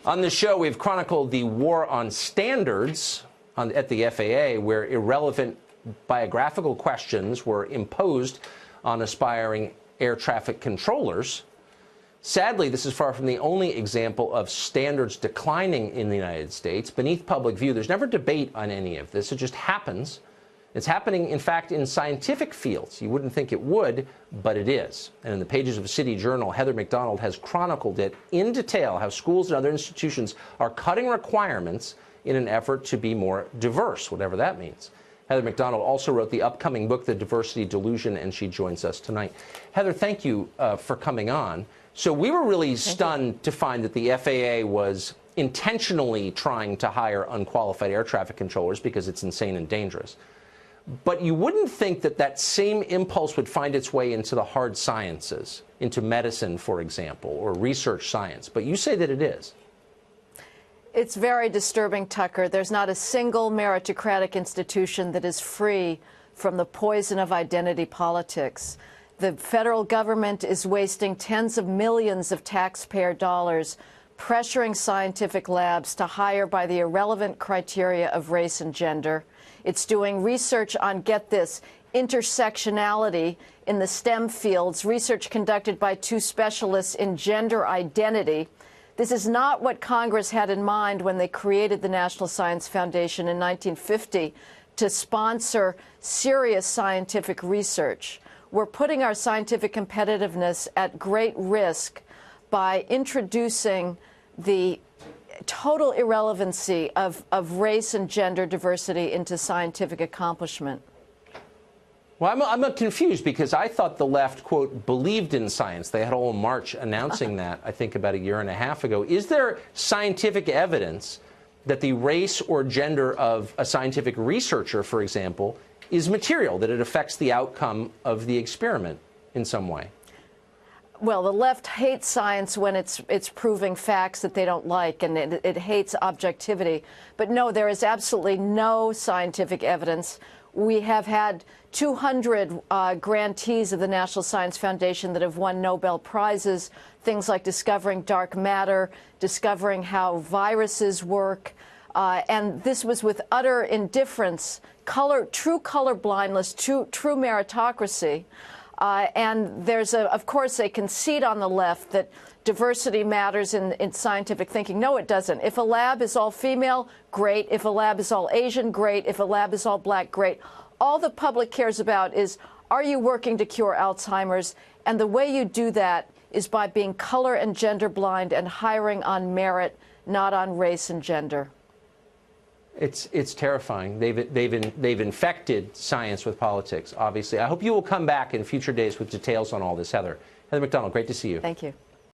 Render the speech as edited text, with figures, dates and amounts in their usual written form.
On the show, we've chronicled the war on standards at the FAA, where irrelevant biographical questions were imposed on aspiring air traffic controllers. Sadly, this is far from the only example of standards declining in the United States. Beneath public view, there's never debate on any of this. It just happens. It's happening, in fact, in scientific fields. You wouldn't think it would, but it is. And in the pages of a City Journal, Heather McDonald has chronicled it in detail, how schools and other institutions are cutting requirements in an effort to be more diverse, whatever that means. Heather McDonald also wrote the upcoming book, The Diversity Delusion, and she joins us tonight. Heather, thank you for coming on. So we were really stunned to find that the FAA was intentionally trying to hire unqualified air traffic controllers because it's insane and dangerous. But you wouldn't think that that same impulse would find its way into the hard sciences, into medicine, for example, or research science. But you say that it is. It's very disturbing, Tucker. There's not a single meritocratic institution that is free from the poison of identity politics. The federal government is wasting tens of millions of taxpayer dollars pressuring scientific labs to hire by the irrelevant criteria of race and gender. It's doing research on, get this, intersectionality in the STEM fields, research conducted by two specialists in gender identity. This is not what Congress had in mind when they created the National Science Foundation in 1950 to sponsor serious scientific research. We're putting our scientific competitiveness at great risk by introducing the total irrelevancy of race and gender diversity into scientific accomplishment. Well, I'm confused because I thought the left, quote, believed in science. They had a whole march announcing that, I think, about a year and a half ago. Is there scientific evidence that the race or gender of a scientific researcher, for example, is material, that it affects the outcome of the experiment in some way? Well, the left hates science when it's proving facts that they don't like, and it hates objectivity. But no, there is absolutely no scientific evidence. We have had 200 grantees of the National Science Foundation that have won Nobel Prizes, things like discovering dark matter, discovering how viruses work. And this was with utter indifference, true color blindness, true meritocracy. And there's, of course, a conceit on the left that diversity matters in scientific thinking. No, it doesn't. If a lab is all female, great. If a lab is all Asian, great. If a lab is all black, great. All the public cares about is, are you working to cure Alzheimer's? And the way you do that is by being color and gender blind and hiring on merit, not on race and gender. It's terrifying. They've infected science with politics, obviously. I hope you will come back in future days with details on all this, Heather. Heather McDonald, great to see you. Thank you.